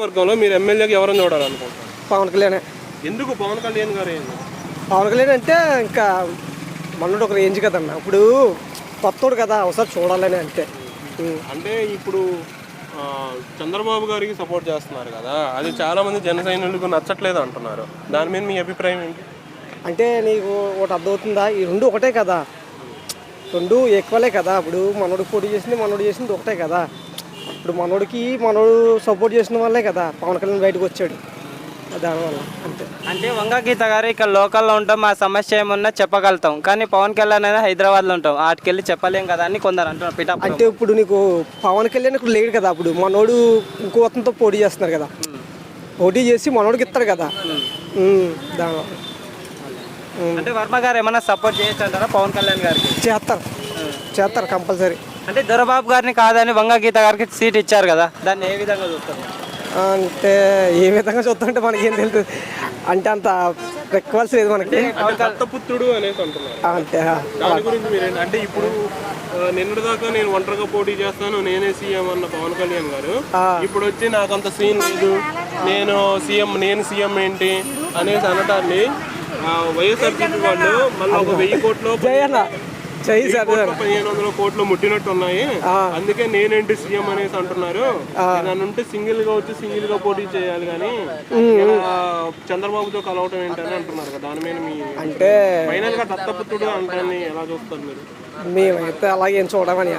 వర్గంలో మీరు ఎమ్మెల్యేకి ఎవరైనా చూడాలనుకుంటారు? పవన్ కళ్యాణ్. ఎందుకు పవన్ కళ్యాణ్ గారు? పవన్ కళ్యాణ్ అంటే ఇంకా మనోడు ఒక రేంజ్ కదన్న. ఇప్పుడు కొత్తోడు కదా, ఒకసారి చూడాలని అంతే. అంటే ఇప్పుడు చంద్రబాబు గారికి సపోర్ట్ చేస్తున్నారు కదా, అది చాలా మంది జన సైనికులకు నచ్చట్లేదు అంటున్నారు. దాని మీద మీ అభిప్రాయం ఏంటి? అంటే నీకు ఒకటి అర్థమవుతుందా, ఈ రెండు ఒకటే కదా, రెండు ఈక్వలే కదా. ఇప్పుడు మనోడు పోటీ చేసింది ఒకటే కదా. ఇప్పుడు మనోడు సపోర్ట్ చేసిన వాళ్ళే కదా పవన్ కళ్యాణ్ బయటకు వచ్చాడు, దానివల్ల అంతే. అంటే వంగ గీత గారు ఇక్కడ లోకల్లో ఉంటాం, మా సమస్య ఏమన్నా చెప్పగలుగుతాం, కానీ పవన్ కళ్యాణ్ అనేది హైదరాబాద్లో ఉంటాం, వాటికెళ్ళి చెప్పలేం కదా అని కొందరు అంటున్నారు పిఠాపురం. అంటే ఇప్పుడు నీకు పవన్ కళ్యాణ్ ఇక్కడ లేడు కదా, అప్పుడు మనోడు ఇంకో అతనితో పోటీ చేస్తున్నారు కదా, పోటీ చేసి మనోడికి ఇస్తాడు కదా, దానివల్ల. అంటే వర్మ గారు ఏమన్నా సపోర్ట్ చేయొచ్చు అంటారా పవన్ కళ్యాణ్ గారికి? చేస్తారు కంపల్సరీ. అంటే దొరబాబు గారిని కాదని వంగ గీత గారికి సీట్ ఇచ్చారు కదా, దాన్ని ఏ విధంగా చూస్తారు? అంటే ఏ విధంగా చూస్తుంటే మనకి ఏం తెలుస్తుంది, అంటే అంత రెక్వల్స్ లేదు మనకి. దత్తపుత్రుడు అనేసి అంటున్నారు, అంతే. దాని గురించి మీరేంటి? అంటే ఇప్పుడు నిన్నటి దాకా నేను ఒంటరిగా పోటీ చేస్తాను, నేనే సీఎం అన్న పవన్ కళ్యాణ్ గారు ఇప్పుడు వచ్చి నాకు అంత సీన్ లేదు, నేను సీఎం ఏంటి అనేసి అనటాన్ని వైఎస్ఆర్సీపీ వాళ్ళు మళ్ళీ ఒక 1000 కోట్లు 1500 కోట్లు ముట్టినట్టు ఉన్నాయి, అందుకే నేనేంటి సీఎం అనేసి అంటున్నారు. నన్నుంటే సింగిల్ గా పోటీ చేయాలి కానీ చంద్రబాబుతో కలవటం ఏంటని అంటున్నారు కదా, దాని మీద మీ అంటే ఫైనల్ గా దత్తపుత్రుడు అంటాన్ని ఎలా చూస్తారు మీరు? మేమైతే అలాగే ఏం చూడమని,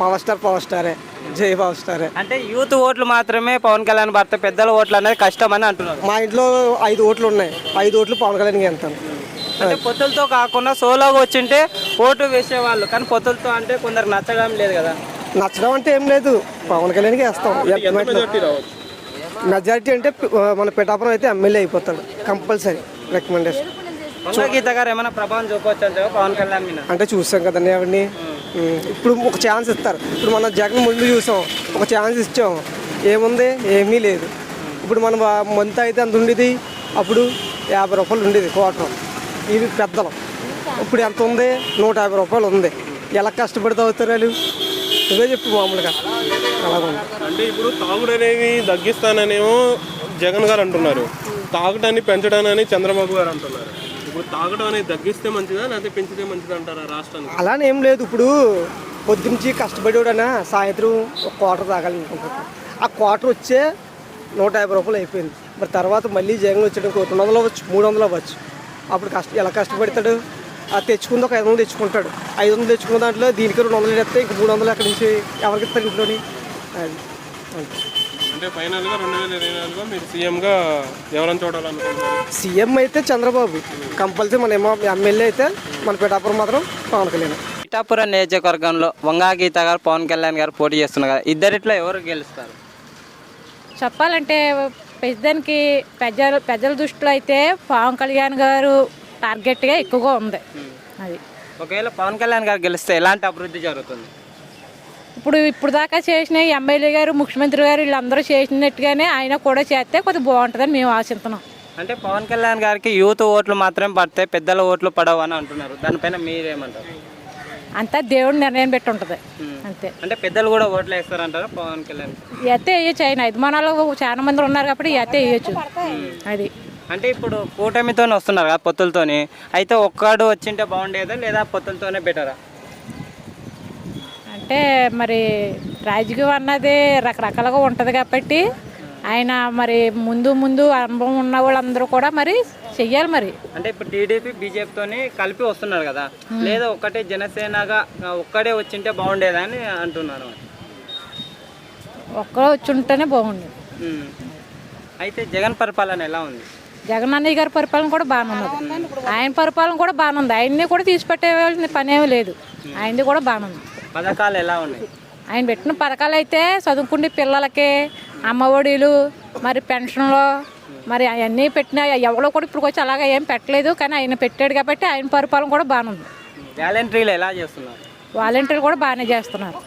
పవర్ స్టారే, జై పవర్ స్టారే. అంటే యూత్ ఓట్లు మాత్రమే పవన్ కళ్యాణ్ భర్త, పెద్దల ఓట్లు అనేది కష్టం అని అంటున్నారు. మా ఇంట్లో 5 ఓట్లు ఉన్నాయి, 5 ఓట్లు పవన్ కళ్యాణ్కి వెళ్తాను. అంటే పొత్తులతో కాకుండా సోలోగా వచ్చింటే ఓటు వేసేవాళ్ళు, కానీ పొత్తులతో అంటే కొందరు నచ్చడం లేదు కదా. నచ్చడం అంటే ఏం లేదు, పవన్ కళ్యాణ్కి వేస్తాం. మెజారిటీ అంటే మన పిఠాపురం అయితే ఎమ్మెల్యే అయిపోతాడు కంపల్సరీ, రికమెండేషన్. గీత గారు ఏమైనా ప్రభావం చూపవచ్చు అంటే పవన్ కళ్యాణ్ మీద? అంటే చూసాం కదండి అవన్నీ. ఇప్పుడు ఒక ఛాన్స్ ఇస్తారు. ఇప్పుడు మన జగన్ ముందు చూసాం, ఒక ఛాన్స్ ఇచ్చాం, ఏముంది, ఏమీ లేదు. ఇప్పుడు మన మంత్ అయితే అంత ఉండేది, అప్పుడు 50 రూపాయలు ఉండేది క్వార్టర్, ఇవి పెద్దలు. ఇప్పుడు ఎంత ఉంది, 150 రూపాయలు ఉంది. ఎలా కష్టపడితే అవుతారు వాళ్ళు, ఇవే చెప్పు మామూలుగా అలాగుంది. అంటే ఇప్పుడు తాగుడు అనేది తగ్గిస్తాననేమో జగన్ గారు అంటున్నారు, తాగటాన్ని పెంచడానని చంద్రబాబు గారు అంటున్నారు. ఇప్పుడు తాగడం అనేది తగ్గిస్తే మంచిదా లేకపోతే పెంచితే మంచిదా అంటారా రాష్ట్రానికి? అలానే ఏం లేదు. ఇప్పుడు పొద్దునుంచి కష్టపడేవాడనా సాయంత్రం ఒక క్వార్టర్ తాగాలనుకుంటున్నాను, ఆ క్వార్టర్ వచ్చే 150 రూపాయలు అయిపోయింది. మరి తర్వాత మళ్ళీ జగన్ వచ్చేటప్పుడు 200 అవ్వచ్చు, 300 అవ్వచ్చు. అప్పుడు ఎలా కష్టపడతాడు, అది తెచ్చుకుంది ఒక 500 తెచ్చుకుంటాడు. 500 తెచ్చుకున్న దాంట్లో దీనికి 200 ఎత్తే ఇంక 300 అక్కడి నుంచి ఎవరికి ఇస్తారు ఇంట్లోని? అది అంటే ఫైనల్గా 2024లో మీరు సీఎంగా ఎవరైనా చూడాలనుకుంటున్నారు? సీఎం అయితే చంద్రబాబు కంపల్సరీ, మన ఎమ్మెల్యే అయితే మన పిఠాపురం మాత్రం పవన్ కళ్యాణ్. పిఠాపురం నియోజకవర్గంలో వంగా గీత గారు పవన్ కళ్యాణ్ గారు పోటీ చేస్తున్నారు కదా, ఇద్దరిట్లో ఎవరు గెలుస్తారు? చెప్పాలంటే ప్రజానికి ప్రజల దృష్టిలో అయితే పవన్ కళ్యాణ్ గారు టార్గెట్గా ఎక్కువగా ఉంది. అది ఒకవేళ పవన్ కళ్యాణ్ గారు గెలిస్తే ఎలాంటి అభివృద్ధి జరుగుతుంది? ఇప్పుడు దాకా చేసిన ఎమ్మెల్యే గారు, ముఖ్యమంత్రి గారు వీళ్ళందరూ చేసినట్టుగానే ఆయన కూడా చేస్తే కొద్దిగా బాగుంటుందని మేము ఆశిస్తున్నాం. అంటే పవన్ కళ్యాణ్ గారికి యూత్ ఓట్లు మాత్రమే పడతాయి, పెద్దల ఓట్లు పడవు అని అంటున్నారు, దానిపైన మీరేమంటారు? అంతా దేవుడు నిర్ణయం పెట్టి ఉంటుంది అంతే. అంటే పెద్దలు కూడా ఓట్లు వేస్తారంటారా పవన్ కళ్యాణ్? ఎత్తే వేయచ్చు, ఆయన అభిమానాలు చాలా మంది ఉన్నారు కాబట్టి ఎత్తే వేయచ్చు. అది అంటే ఇప్పుడు కూటమితో వస్తున్నారు కదా పొత్తులతోని, అయితే ఒక్కడు వచ్చింటే బాగుండేదా లేదా పొత్తులతోనే బెటరా? అంటే మరి రాజకీయం అన్నది రకరకాలుగా ఉంటుంది కాబట్టి ఆయన మరి ముందు అనుభవం ఉన్న వాళ్ళందరూ కూడా మరి చెయ్యాలి. మరి అంటే ఇప్పుడు టీడీపీ బీజేపీతోని కలిపి వస్తున్నారు కదా, లేదా ఒక్కటే జనసేనగా ఒక్కడే వచ్చింటే బాగుండేదా అని అంటున్నారు. ఒక్కడే వచ్చి ఉంటేనే బాగుండేది. అయితే జగన్ పరిపాలన ఎలా ఉంది? జగన్ అన్నయ్య గారి పరిపాలన కూడా బాగానే ఉన్నది, ఆయన పరిపాలన కూడా బాగానే ఉంది. ఆయన్ని కూడా తీసిపెట్టేవాల్సిన పని ఏమీ లేదు, ఆయనది కూడా బాగానే ఉంది. పథకాలు ఎలా ఉన్నాయి? ఆయన పెట్టిన పథకాలు అయితే చదువుకునే పిల్లలకి అమ్మఒడిలు, మరి పెన్షన్లు, మరి అవన్నీ పెట్టినా ఎవరో కూడా ఇప్పుడు వచ్చి అలాగే ఏం పెట్టలేదు, కానీ ఆయన పెట్టాడు కాబట్టి ఆయన పరిపాలన కూడా బాగానే ఉంది. వాలంటీర్లు ఎలా చేస్తున్నారు? వాలంటీర్లు కూడా బాగానే చేస్తున్నారు.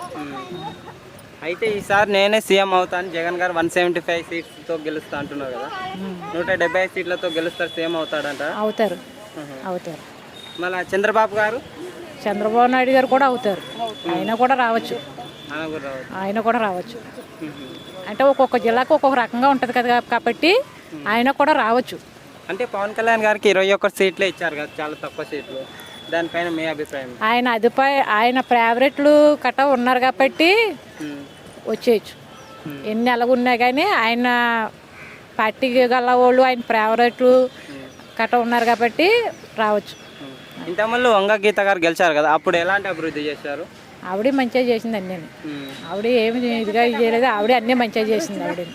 అయితే ఈసారి నేనే సీఎం అవుతాను, జగన్ గారు 175 సీట్స్తో గెలుస్తా అంటున్నారు కదా, 175 సీట్లతో గెలుస్తారు, సీఎం అవుతాడంట? అవుతారు. మళ్ళీ చంద్రబాబు నాయుడు గారు కూడా అవుతారు, ఆయన కూడా రావచ్చు. ఆయన కూడా రావచ్చు. అంటే ఒక్కొక్క జిల్లాకు ఒక్కొక్క రకంగా ఉంటుంది కదా, కాబట్టి ఆయన కూడా రావచ్చు. అంటే పవన్ కళ్యాణ్ గారికి 21 సీట్లే ఇచ్చారు కదా, చాలా తక్కువ సీట్లు. దానిపైన మీ అభిప్రాయం? ఆయన ఫేవరెట్లు కట్ట ఉన్నారు కాబట్టి వచ్చేయచ్చు. ఎన్ని ఎలాగున్నా కానీ ఆయన పార్టీకి గల వాళ్ళు ఆయన ఫేవరెట్లు కట్ట ఉన్నారు కాబట్టి రావచ్చు. ఇంతకుముందు వంగ గీత గారు గెలిచారు కదా, అప్పుడు ఎలాంటి అభివృద్ధి చేశారు? ఆవిడ మంచిగా చేసింది అన్నీ. ఆవిడ ఏమి ఇదిగా చేయలేదు, ఆవిడ అన్నీ మంచిగా చేసింది. ఆవిడ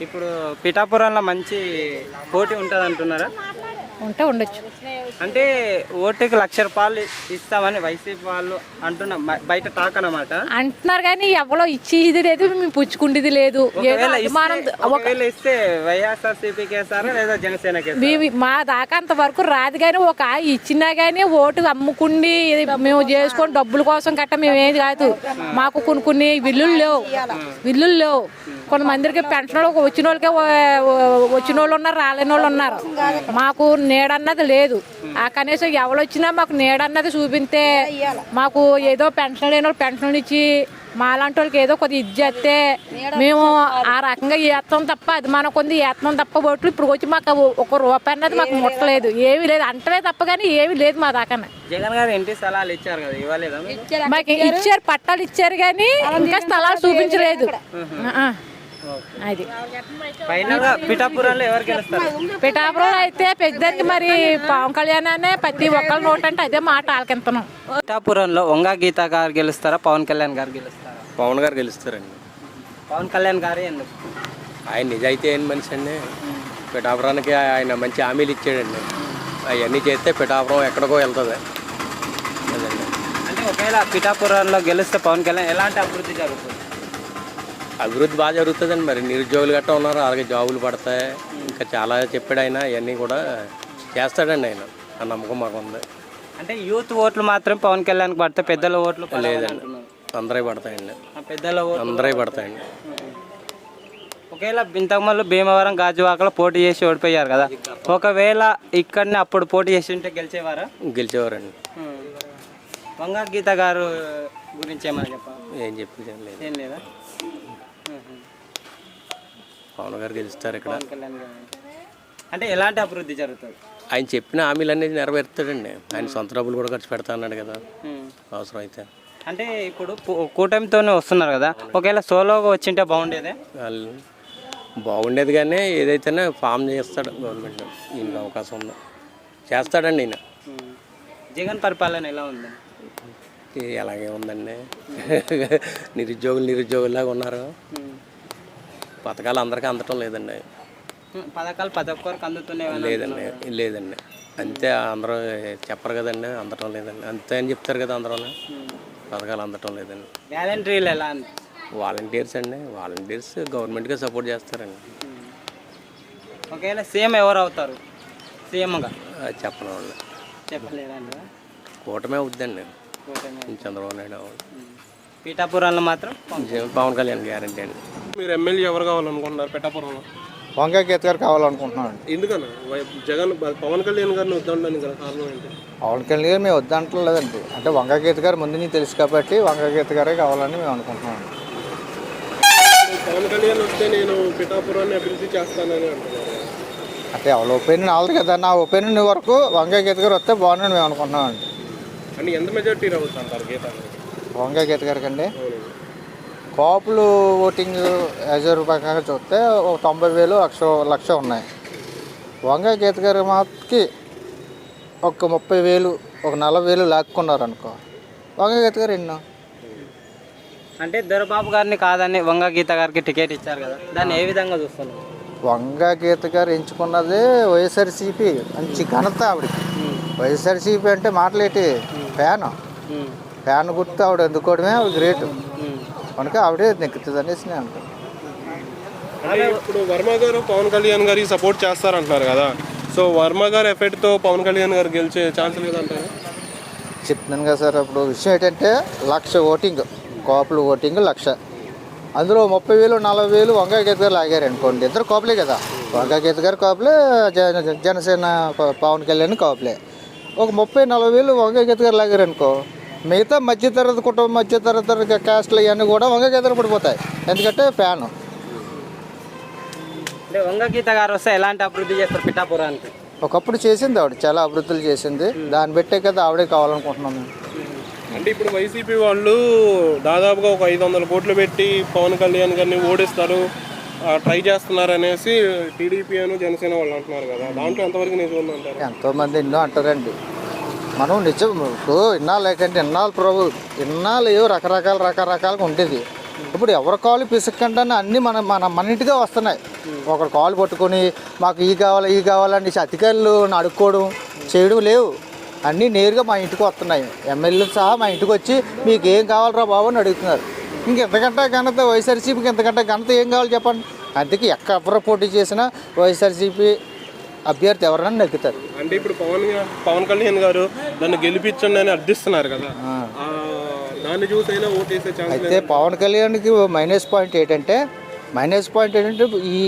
ఇప్పుడు పిఠాపురంలో మంచి పోటీ ఉంటుంది అంటున్నారా? ఉండొచ్చు. అంటే ఓటుకి 1,00,000 రూపాయలు ఇస్తామని వైసీపీ వాళ్ళు బయట టాక్ అన్నమాట అంటున్నారు, కానీ ఎవరో ఇచ్చేది లేదు, మేము పుచ్చుకుండేది లేదు. ఒకవేళ ఇస్తే వైఎస్ఆర్సీపీకి వేస్తారా లేదా జనసేనకి? మా దాకా అంత వరకు రాదు, కానీ ఒక ఇచ్చినా కానీ ఓటు అమ్ముకుండి మేము చేసుకొని డబ్బుల కోసం గట్ట మేము ఏది కాదు. మాకు కొన్ని విల్లులు లేవు. కొంతమందికి పెన్షన్ వచ్చిన వాళ్ళు ఉన్నారు, రాలేని వాళ్ళు ఉన్నారు. మాకు నీడన్నది లేదు. ఆ కనీసం ఎవరు వచ్చినా మాకు నీడన్నది చూపిస్తే, మాకు ఏదో పెన్షన్ లేని వాళ్ళు పెన్షన్ ఇచ్చి మాలాంటి వాళ్ళకి ఏదో కొద్దిగా ఇది చేస్తే మేము ఆ రకంగా వేస్తాం తప్ప, అది మనకు కొంత వేస్తాం తప్ప ఓట్లు ఇప్పుడు వచ్చి మాకు ₹1 అన్నది మాకు ముట్టలేదు, ఏమీ లేదు. అంటలే తప్ప కానీ ఏమీ లేదు మా దాకా. జగన్ గారు ఇంటి స్థలాలు ఇచ్చారు కదా, ఇవ్వలేదా? మాకు ఇచ్చారు, పట్టాలు ఇచ్చారు, కానీ ఇంకా స్థలాలు చూపించలేదు. అది పిఠాపురంలో ఎవరు గెలుస్తారు? పిఠాపురంలో అయితే పెద్దరికి మరి పవన్ కళ్యాణ్ అనే ప్రతి ఒక్కరి నోట్ అంటే అదే మాట ఆలకింతనం. పిఠాపురంలో వంగ గీత గారు గెలుస్తారా, పవన్ కళ్యాణ్ గారు గెలుస్తారా? పవన్ గారు గెలుస్తారండి. పవన్ కళ్యాణ్ గారే ఎందుకు? ఆయన నిజాయితీ అయిన మనిషి అండి. పిఠాపురానికి ఆయన మంచి హామీలు ఇచ్చాడండి. అవన్నీ చేస్తే పిఠాపురం ఎక్కడికో వెళ్తుంది. అదండి. అంటే ఒకవేళ పిఠాపురంలో గెలిస్తే పవన్ కళ్యాణ్ ఎలాంటి అభివృద్ధి జరుగుతుంది? అభివృద్ధి బాగా జరుగుతుందండి. మరి నిరుద్యోగులు గట్టా ఉన్నారు, అలాగే జాబులు పడతాయి. ఇంకా చాలా చెప్పాడు ఆయన, అవన్నీ కూడా చేస్తాడండి ఆయన. ఆ నమ్మకం మాకు ఉంది. అంటే యూత్ ఓట్లు మాత్రం పవన్ కళ్యాణ్కి పడితే పెద్దల ఓట్లు లేదండి, అందరూ పడతాయండి. పెద్దల ఓట్లు అందరూ పడతాయండి. ఒకవేళ ఇంతకుముందు భీమవరం గాజువాకలో పోటీ చేసి ఓడిపోయారు కదా, ఒకవేళ ఇక్కడనే అప్పుడు పోటీ చేసి ఉంటే గెలిచేవారా? గెలిచేవారండి. వంగ గీత గారు గురించి ఏమైనా చెప్పాలి? ఏం చెప్పి ఏం లేదా? పవన్ గారు గెలుస్తారు ఇక్కడ. అంటే ఎలాంటి అభివృద్ధి జరుగుతుంది? ఆయన చెప్పిన హామీలన్నీ నెరవేరుతాడండి. ఆయన సొంత డబ్బులు కూడా ఖర్చు పెడతా అన్నాడు కదా అవసరం అయితే. అంటే ఇప్పుడు కూటమితోనే వస్తున్నారు కదా, ఒకవేళ సోలోగా వచ్చింటే బాగుండేదే? బాగుండేది, కానీ ఏదైతేనే ఫామ్ చేస్తాడు గవర్నమెంట్. ఈయనకి అవకాశం ఉంది, చేస్తాడండి ఈయన. జగన్ పరిపాలన ఎలా ఉంది? ఎలాగే ఉందండి. నిరుద్యోగులాగా ఉన్నారు. పథకాలు అందరికీ అందటం లేదండి. పథకాలు ప్రతి ఒక్కరికి అందుతున్నాయి లేదండి. అంతే, అందరూ చెప్పరు కదండి, అందటం లేదండి. అంతే అని చెప్తారు కదా అందరూ. పథకాలు అందటం లేదండి. వాలంటీర్లు ఎలా? వాలంటీర్స్ అండి, వాలంటీర్స్ గవర్నమెంట్గా సపోర్ట్ చేస్తారండి. ఒకవేళ సీఎం ఎవరు అవుతారు సీఎంగా? చెప్పను వాళ్ళు. చెప్పలేదండి. కూటమే అవుద్దండి, చంద్రబాబు నాయుడు. పిఠాపురంలో మాత్రం పవన్ కళ్యాణ్ గ్యారంటీ అండి. మీరు ఎమ్మెల్యే ఎవరు కావాలనుకుంటున్నారు పిఠాపురంలో? వంగ గీత గారు కావాలనుకుంటున్నాను. ఎందుకన్నా జగన్ పవన్ కళ్యాణ్ గారిని వద్దంటాను కారణం ఏంటి? పవన్ కళ్యాణ్ గారు మేము వద్దంటలేదండి. అంటే వంగ గీత గారు ముందు నుంచి తెలుసు కాబట్టి వంగ గీత గారే కావాలని మేము అనుకుంటున్నాం. పవన్ కళ్యాణ్ వస్తే నేను పిఠాపురాన్ని అభివృద్ధి చేస్తానని అంటున్నారు. అంటే వాళ్ళ ఒపీనియన్ అవ్వదు కదా. నా ఒపీనియన్ వరకు వంగ గీత గారు వస్తే బాగుందని మేము అనుకుంటున్నాం అండి. అంటే ఎంత మెజార్టీ రావచ్చు అంటారు గీత? వంగ గీత గారికి అండి కాపులు ఓటింగ్ యాజర్ ప్రకారం చూస్తే ఒక 90,000 లక్ష ఉన్నాయి. వంగ గీత గారి మాత్రకి ఒక 30,000 ఒక 40,000 లాక్కున్నారు అనుకో. వంగ గీత గారు ఎన్నో అంటే దొరబాబు గారిని కాదని వంగ గీత గారికి టికెట్ ఇచ్చారు కదా, దాన్ని ఏ విధంగా చూస్తున్నారు? వంగ గీత గారు ఎంచుకున్నది వైఎస్ఆర్సీపీ, మంచి ఘనత ఆవిడకి. వైఎస్ఆర్సీపీ అంటే మాటలేటి ఫ్యాన్ గుర్తు ఆవిడ ఎందుకోవడమే ఆవిడ గ్రేట్. కనుక ఆవిడే నెక్కుతుంది అనేసి నేను అనుకుంటున్నాను. ఇప్పుడు వర్మ గారు పవన్ కళ్యాణ్ గారికి సపోర్ట్ చేస్తారంటున్నారు కదా, సో వర్మ గారు ఎఫెక్ట్తో పవన్ కళ్యాణ్ గారు గెలిచే ఛాన్స్ లేదంటారు? చెప్తున్నాను కదా సార్. ఇప్పుడు విషయం ఏంటంటే 1,00,000 ఓటింగ్, కాపులు ఓటింగ్ 1,00,000, అందులో 30,000 40,000 వంగ గీత గారు లాగారు అనుకోండి. ఇద్దరు కాపులే కదా, వంగ గీత గారు కాపులే, జనసేన పవన్ కళ్యాణ్ కాపులే. ఒక 30,000 40,000 వంగ గీత గారు లాగారు అనుకో, మిగతా మధ్యతరగతి కుటుంబం మధ్యతరగతి క్యాస్ట్లు ఇవన్నీ కూడా వంగగీతలు పడిపోతాయి. ఎందుకంటే ఫ్యాను. అంటే వంగ గీత గారు వస్తే ఎలాంటి అభివృద్ధి చేస్తారు పిఠాపురానికి? ఒకప్పుడు చేసింది ఆవిడ, చాలా అభివృద్ధులు చేసింది. దాన్ని పెట్టే కదా ఆవిడే కావాలనుకుంటున్నాము. అంటే ఇప్పుడు వైసీపీ వాళ్ళు దాదాపుగా ఒక 500 కోట్లు పెట్టి పవన్ కళ్యాణ్ గారిని ఓడిస్తారు ట్రై చేస్తున్నారు అనేసి టీడీపీ అని జనసేన వాళ్ళు అంటున్నారు కదా, దాంట్లో ఎంతవరకు నిజం ఉందంటారు? ఎంతోమంది ఎన్నో అంటారండి. మనం నిజం ఇప్పుడు ఇన్నాళ్ళు ఏంటంటే ఇన్నాళ్ళు ఏవో రకరకాలుగా ఉండేది. ఇప్పుడు ఎవరి కాలు పిసుక్కంటే అన్నీ మన ఇంటిగా వస్తున్నాయి. ఒకరు కాలు పట్టుకొని మాకు ఈ కావాలని అధికారులు అడుక్కోవడం చేయడం లేవు. అన్నీ నేరుగా మా ఇంటికి వస్తున్నాయి. ఎమ్మెల్యేలు సహా మా ఇంటికి వచ్చి మీకు ఏం కావాలరా బాబు అని అడుగుతున్నారు. ఇంకెంతకంటే ఘనత వైఎస్ఆర్సీపీకి ఎంతకంటే ఘనత ఏం కావాలి చెప్పండి. అందుకే ఎవరు పోటీ చేసినా వైఎస్ఆర్సీపీ అభ్యర్థి ఎవరైనా నెగ్గుతారు. అంటే ఇప్పుడు పవన్ కళ్యాణ్ గారు దాన్ని గెలిపించండి అని అర్థిస్తున్నారు కదా, దాన్ని చూసైనా ఓటేసే ఛాన్స్ అయితే పవన్ కళ్యాణ్కి మైనస్ పాయింట్ ఏంటంటే ఈ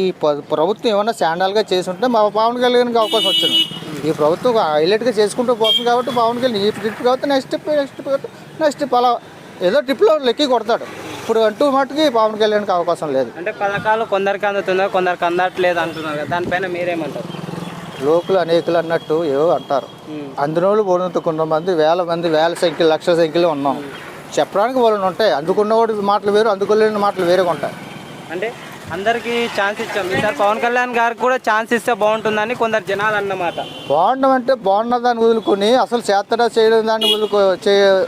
ప్రభుత్వం ఏమైనా శాండాల్గా చేసి ఉంటే మా పవన్ కళ్యాణ్కి అవకాశం వచ్చింది. ఈ ప్రభుత్వం హైలైట్గా చేసుకుంటూ పోతుంది కాబట్టి పవన్ కళ్యాణ్ ఈ ట్రిప్ కాబట్టి నెక్స్ట్ అలా ఏదో ట్రిప్లో లెక్కి కొడతాడు. ఇప్పుడు అంటూ మటుకి పవన్ కళ్యాణ్కి అవకాశం లేదు. అంటే పథకాలు కొందరికి అందుతుందో కొందరికి అందట్లేదు అంటున్నారు కదా, దానిపైన మీరేమంటారు? లోకులు అనేకులు అన్నట్టు ఏవో అంటారు. అందులోళ్ళు పోయినంత కొంతమంది వేల సంఖ్యలు లక్షల సంఖ్యలో ఉన్నాం. చెప్పడానికి వాళ్ళు ఉంటాయి. అందుకున్నవాడి మాటలు వేరు, అందుకోలేని మాటలు వేరేగా ఉంటాయి. అంటే అందరికీ ఛాన్స్ ఇచ్చాం, ఈసారి పవన్ కళ్యాణ్ గారికి కూడా ఛాన్స్ ఇస్తే బాగుంటుందని కొందరు జనాలు అన్నమాట. బాగుండం అంటే బాగున్న దాన్ని వదులుకొని అసలు చేతనా చేయడం దాన్ని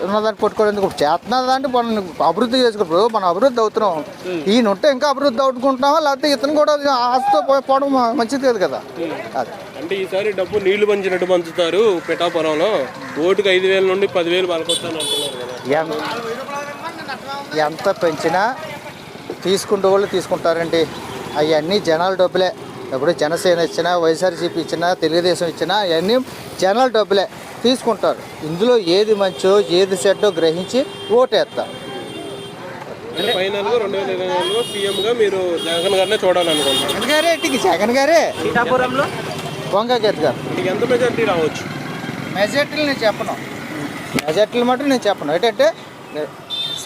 ఉన్నదాన్ని పట్టుకోవడానికి చేతనా దాన్ని మనం అభివృద్ధి చేసుకుంటారు. మనం అభివృద్ధి అవుతున్నాం. ఈయన ఉంటే ఇంకా అభివృద్ధి అవుతున్నామా, లేకపోతే ఇతను కూడా ఆశతో పోవడం మంచిది కాదు కదా. అది అంటే ఈసారి డబ్బు నీళ్లు పంచినట్టు పంచుతారు పిఠాపురంలో. ఓటుకు 5,000 నుండి 10,000 పలకొస్తాను అంటున్నారు కదా. ఎంత పెంచినా తీసుకుంటే వాళ్ళు తీసుకుంటారండి. అవన్నీ జనాల డబ్బులే. ఇప్పుడు జనసేన ఇచ్చినా, వైఎస్ఆర్సీపీ ఇచ్చినా, తెలుగుదేశం ఇచ్చినా అవన్నీ జనాల డబ్బులే తీసుకుంటారు. ఇందులో ఏది మంచో ఏది చెడ్డో గ్రహించి ఓటేస్తారు. ఫైనల్గా 2024లో సీఎంగా మీరు జగన్ గారినే చూడాలనుకుంటున్నారు? జగన్ గారే. పిఠాపురంలో వంగగీత గారు. ఎంత మెజార్టీ రావచ్చు? మెజార్టీలు నేను చెప్పను. మెజార్టీలు మటు నేను చెప్పను. ఏంటంటే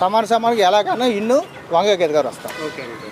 సమానంగా ఎలాగైనా ఇన్ను వంగగీత గారు వస్తారు. ఓకే.